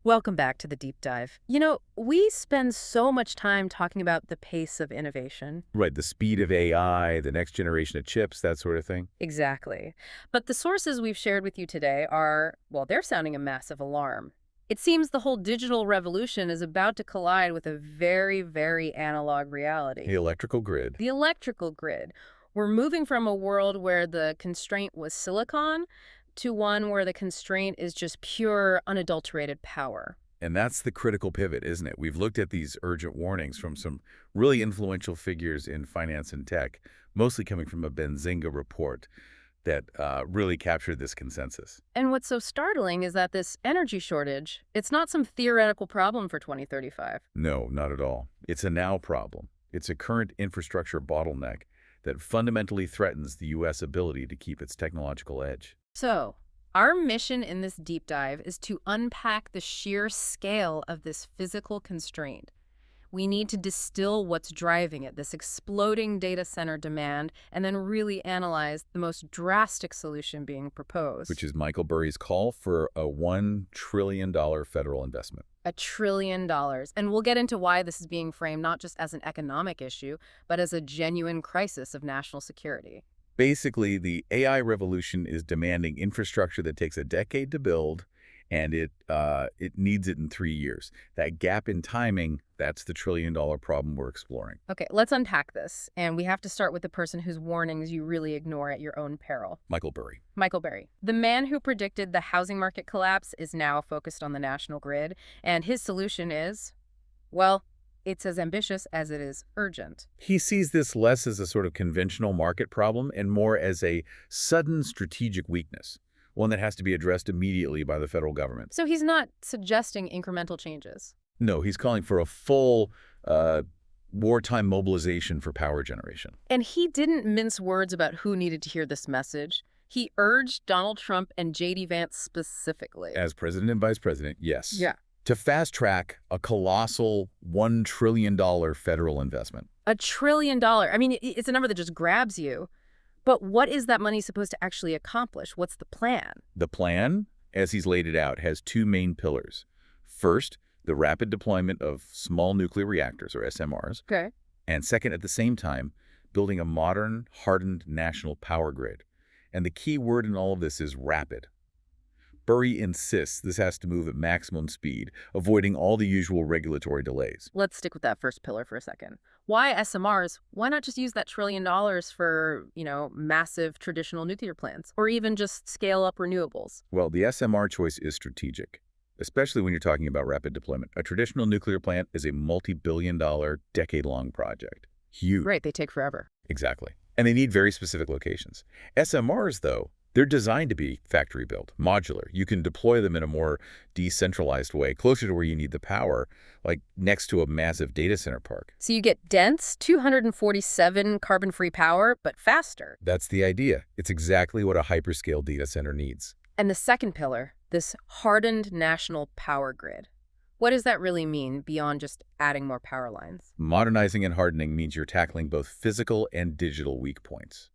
Welcome back to the deep dive. We spend so much time talking about the pace of innovation. Right, the speed of AI, the next generation of chips, that sort of thing. Exactly. But the sources we've shared with you today are, well, they're sounding a massive alarm. It seems the whole digital revolution is about to collide with a very, very analog The reality. electrical grid. The electrical grid. We're moving from a world where the constraint was silicon to one where the constraint is just pure, unadulterated power. And that's the critical pivot, isn't it? We've looked at these urgent warnings from some really influential figures in finance and tech, mostly coming from a Benzinga report that really captured this consensus. And what's so startling is that this energy shortage, it's not some theoretical problem for 2035. No, not at all. It's a now problem. It's a current infrastructure bottleneck that fundamentally threatens the U.S. ability to keep its technological edge. So, our mission in this deep dive is to unpack the sheer scale of this physical constraint. We need to distill what's driving it, this exploding data center demand, and then really analyze the most drastic solution being Which proposed. is Michael Burry's call for a $1 trillion federal investment. $1 trillion. And we'll get into why this is being framed not just as an economic issue, but as a genuine crisis of national security. Basically, the AI revolution is demanding infrastructure that takes a decade to build, and it needs it in 3 years. That gap in timing, that's the trillion-dollar problem we're exploring. Okay, let's unpack this. And we have to start with the person whose warnings you really ignore at your own peril. Michael Burry. Michael Burry. The man who predicted the housing market collapse is now focused on the national grid, and his solution is, well, it's as ambitious as it is urgent. He sees this less as a sort of conventional market problem and more as a sudden strategic weakness, one that has to be addressed immediately by the federal government. So he's not suggesting incremental changes. No, he's calling for a full wartime mobilization for power generation. And he didn't mince words about who needed to hear this message. He urged Donald Trump and J.D. Vance specifically. As president and vice president, yes. Yeah. To fast-track a colossal $1 trillion federal investment. $1 trillion. I mean, it's a number that just grabs you. But what is that money supposed to actually accomplish? What's the plan? The plan, as he's laid it out, has two main pillars. First, the rapid deployment of small nuclear reactors, or SMRs. Okay. And second, at the same time, building a modern, hardened national power grid. And the key word in all of this is rapid. Burry insists this has to move at maximum speed, avoiding all the usual regulatory delays. Let's stick with that first pillar for a second. Why SMRs? Why not just use that $1 trillion for, massive traditional nuclear plants? Or even just scale up renewables? Well, the SMR choice is strategic, especially when you're talking about rapid deployment. A traditional nuclear plant is a multi-billion-dollar, decade-long project. Huge. Right, they take forever. Exactly. And they need very specific locations. SMRs, though, they're designed to be factory-built, modular. You can deploy them in a more decentralized way, closer to where you need the power, like next to a massive data center park. So you get dense, 247 carbon-free power, but faster. That's the idea. It's exactly what a hyperscale data center needs. And the second pillar, this hardened national power grid. What does that really mean beyond just adding more power lines? Modernizing and hardening means you're tackling both physical and digital weak points.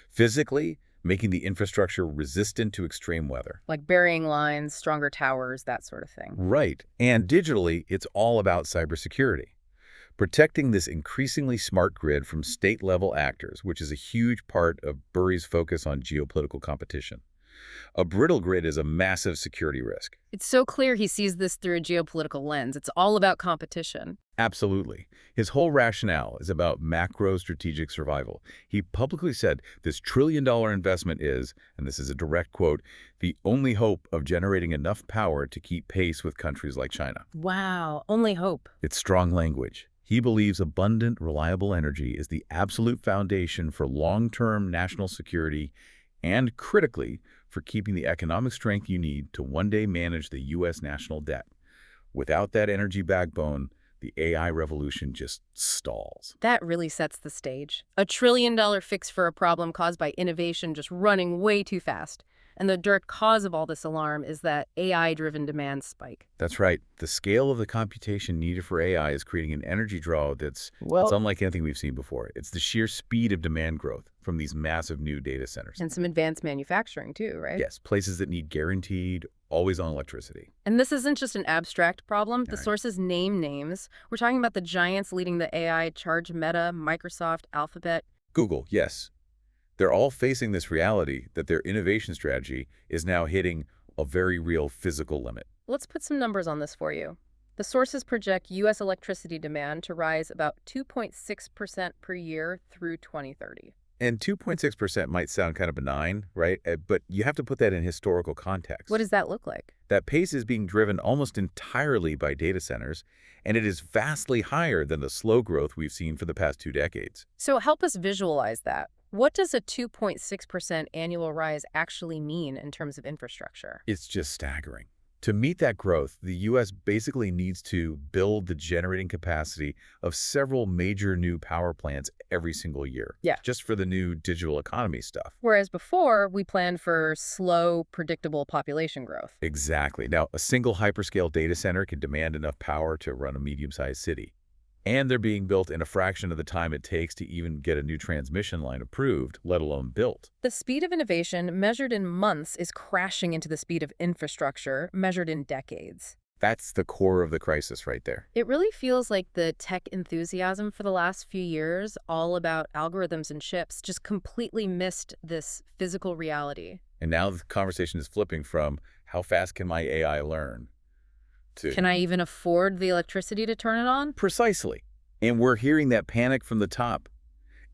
Physically, making the infrastructure resistant to extreme weather. Like burying lines, stronger towers, that sort of thing. Right. And digitally, it's all about cybersecurity. Protecting this increasingly smart grid from state-level actors, which is a huge part of Burry's focus on geopolitical competition. A brittle grid is a massive security risk. It's so clear he sees this through a geopolitical lens. It's all about competition. Absolutely. His whole rationale is about macro-strategic survival. He publicly said this trillion-dollar investment is, and this is a direct quote, the only hope of generating enough power to keep pace with countries like China. Wow, only hope. It's strong language. He believes abundant, reliable energy is the absolute foundation for long-term national security and, critically, for keeping the economic strength you need to one day manage the U.S. national debt. Without that energy backbone, the AI revolution just stalls. That really sets the stage. $1 trillion fix for a problem caused by innovation just running way too fast. And the direct cause of all this alarm is that AI-driven demand spike. That's right. The scale of the computation needed for AI is creating an energy draw that's unlike anything we've seen before. It's the sheer speed of demand growth from these massive new data centers. And some advanced manufacturing too, right? Yes, places that need guaranteed, always on electricity. And this isn't just an abstract problem. The All right. sources name names. We're talking about the giants leading the AI charge: Meta, Microsoft, Alphabet. Google, yes. They're all facing this reality that their innovation strategy is now hitting a very real physical limit. Let's put some numbers on this for you. The sources project U.S. electricity demand to rise about 2.6% per year through 2030. And 2.6% might sound kind of benign, right? But you have to put that in historical context. What does that look like? That pace is being driven almost entirely by data centers, and it is vastly higher than the slow growth we've seen for the past 2 decades. So help us visualize that. What does a 2.6% annual rise actually mean in terms of infrastructure? It's just staggering. To meet that growth, the U.S. basically needs to build the generating capacity of several major new power plants every single year. Yeah. Just for the new digital economy stuff. Whereas before, we planned for slow, predictable population growth. Exactly. Now, a single hyperscale data center can demand enough power to run a medium-sized city. And they're being built in a fraction of the time it takes to even get a new transmission line approved, let alone built. The speed of innovation measured in months is crashing into the speed of infrastructure measured in decades. That's the core of the crisis right there. It really feels like the tech enthusiasm for the last few years, all about algorithms and chips, just completely missed this physical reality. And now the conversation is flipping from how fast can my AI learn to Can I even afford the electricity to turn it on? precisely. And we're hearing that panic from the top.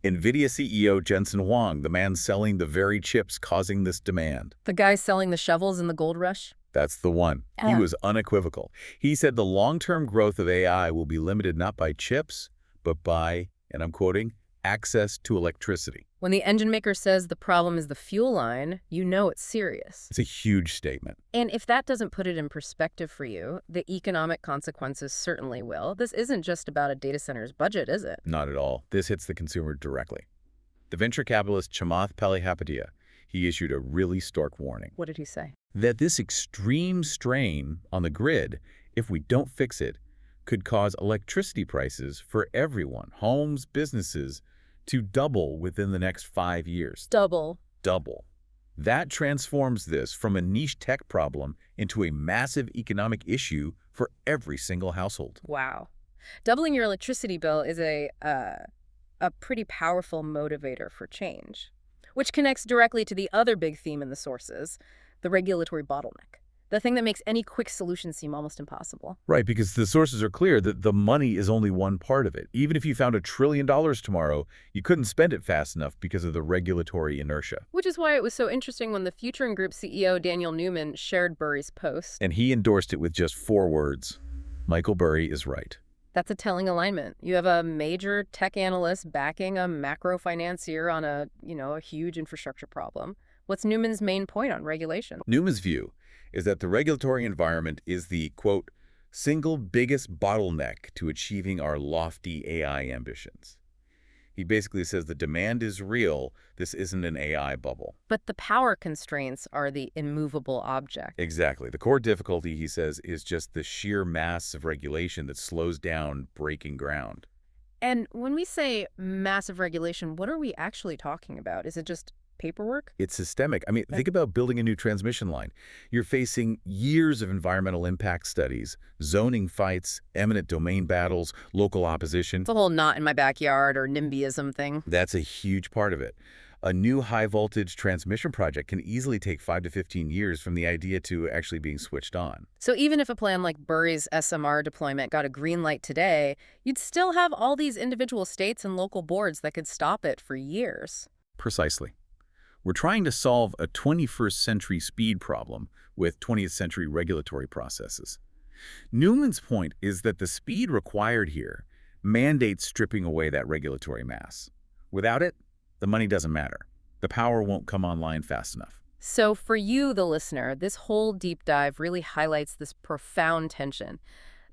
NVIDIA CEO Jensen Huang, the man selling the very chips causing this demand. The guy selling the shovels in the gold rush? That's the one. He was unequivocal. He said the long-term growth of AI will be limited not by chips, but by, and I'm quoting, access to electricity. When the engine maker says the problem is the fuel line, you know it's serious. It's a huge statement. And if that doesn't put it in perspective for you, the economic consequences certainly will. This isn't just about a data center's budget, is it? Not at all. This hits the consumer directly. The venture capitalist Chamath Palihapitiya, he issued a really stark warning. What did he say? That this extreme strain on the grid, if we don't fix it, could cause electricity prices for everyone, homes, businesses, to double within the next 5 years. Double. Double. That transforms this from a niche tech problem into a massive economic issue for every single household. Wow. Doubling your electricity bill is a pretty powerful motivator for change, which connects directly to the other big theme in the sources, the regulatory bottleneck. The thing that makes any quick solution seem almost impossible. Right, because the sources are clear that the money is only one part of it. Even if you found $1 trillion tomorrow, you couldn't spend it fast enough because of the regulatory inertia. Which is why it was so interesting when the Futurum Group CEO Daniel Newman shared Burry's post. And he endorsed it with just 4 words. Michael Burry is right. That's a telling alignment. You have a major tech analyst backing a macro financier on a huge infrastructure problem. What's Newman's main point on regulation? Newman's view is that the regulatory environment is the, quote, single biggest bottleneck to achieving our lofty AI ambitions. He basically says the demand is real, this isn't an AI bubble. But the power constraints are the immovable object. Exactly. The core difficulty, he says, is just the sheer mass of regulation that slows down breaking ground. And when we say massive regulation, what are we actually talking about? Is it just paperwork? It's systemic. I mean, think about building a new transmission line. You're facing years of environmental impact studies, zoning fights, eminent domain battles, local opposition. The whole not in my backyard or NIMBYism thing. That's a huge part of it. A new high-voltage transmission project can easily take 5 to 15 years from the idea to actually being switched on. So even if a plan like Burry's SMR deployment got a green light today, you'd still have all these individual states and local boards that could stop it for years. Precisely. We're trying to solve a 21st century speed problem with 20th century regulatory processes. Newman's point is that the speed required here mandates stripping away that regulatory mass. Without it, the money doesn't matter. The power won't come online fast enough. So for you, the listener, this whole deep dive really highlights this profound tension.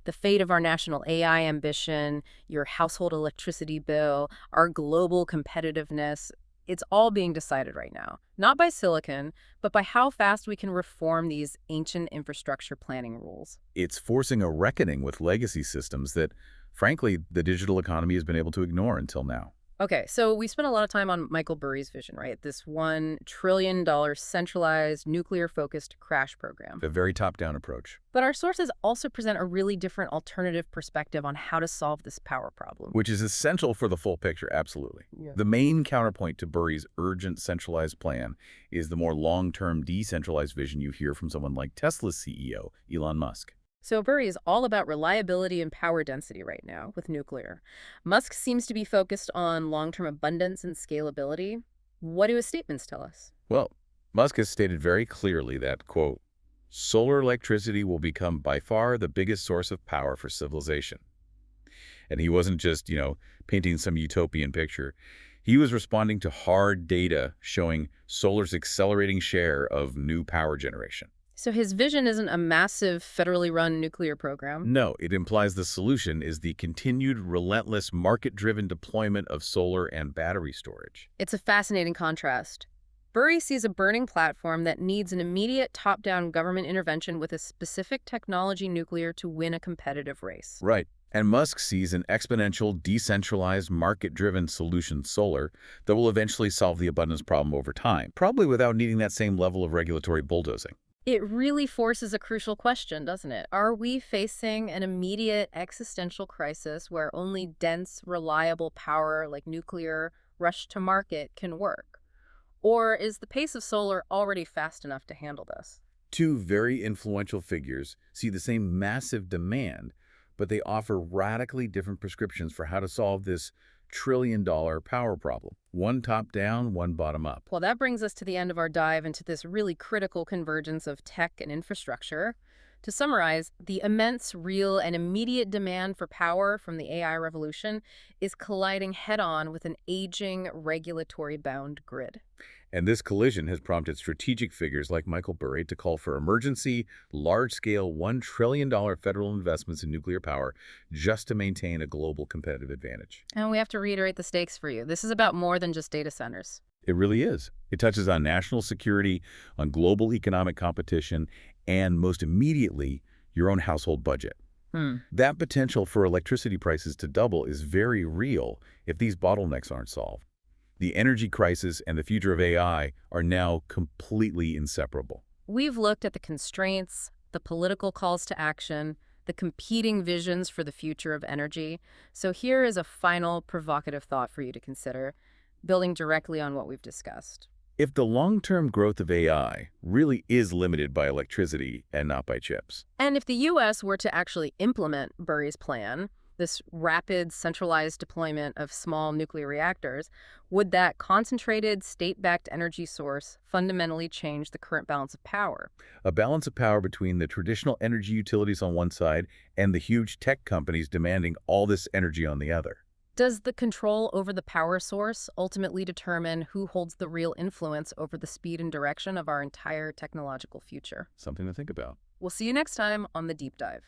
The fate of our national AI ambition, your household electricity bill, our global competitiveness, it's all being decided right now. Not by silicon, but by how fast we can reform these ancient infrastructure planning rules. It's forcing a reckoning with legacy systems that, frankly, the digital economy has been able to ignore until now. Okay, so we spent a lot of time on Michael Burry's vision, right? This $1 trillion centralized nuclear-focused crash program. A very top-down approach, But our sources also present a really different alternative perspective on how to solve this power problem. which is essential for the full picture, absolutely. Yeah. The main counterpoint to Burry's urgent centralized plan is the more long-term decentralized vision you hear from someone like Tesla's CEO, Elon Musk. So Burry is all about reliability and power density right now with nuclear. Musk seems to be focused on long-term abundance and scalability. What do his statements tell us? Well, Musk has stated very clearly that, quote, solar electricity will become by far the biggest source of power for civilization. And he wasn't just, painting some utopian picture. He was responding to hard data showing solar's accelerating share of new power generation. So his vision isn't a massive federally run nuclear program. No, it implies the solution is the continued relentless market-driven deployment of solar and battery storage. It's a fascinating contrast. Burry sees a burning platform that needs an immediate top-down government intervention with a specific technology nuclear to win a competitive race. Right. And Musk sees an exponential, decentralized, market-driven solution solar that will eventually solve the abundance problem over time, probably without needing that same level of regulatory bulldozing. It really forces a crucial question, doesn't it? Are we facing an immediate existential crisis where only dense, reliable power like nuclear rushed to market can work? Or is the pace of solar already fast enough to handle this? Two very influential figures see the same massive demand, but they offer radically different prescriptions for how to solve this trillion-dollar power problem. One top-down, one bottom-up. Well, that brings us to the end of our dive into this really critical convergence of tech and infrastructure. To summarize, the immense, real, and immediate demand for power from the AI revolution is colliding head-on with an aging, regulatory-bound grid. And this collision has prompted strategic figures like Michael Burry to call for emergency, large-scale $1 trillion federal investments in nuclear power just to maintain a global competitive advantage. And we have to reiterate the stakes for you. This is about more than just data centers. It really is. It touches on national security, on global economic competition, and most immediately, your own household budget. That potential for electricity prices to double is very real if these bottlenecks aren't solved. The energy crisis and the future of AI are now completely inseparable. We've looked at the constraints, the political calls to action, the competing visions for the future of energy. So here is a final provocative thought for you to consider, building directly on what we've discussed. If the long-term growth of AI really is limited by electricity and not by chips, And if the U.S. were to actually implement Burry's plan, this rapid, centralized deployment of small nuclear reactors, would that concentrated, state-backed energy source fundamentally change the current balance of power? a balance of power between the traditional energy utilities on one side and the huge tech companies demanding all this energy on the other. Does the control over the power source ultimately determine who holds the real influence over the speed and direction of our entire technological future? Something to think about. We'll see you next time on The Deep Dive.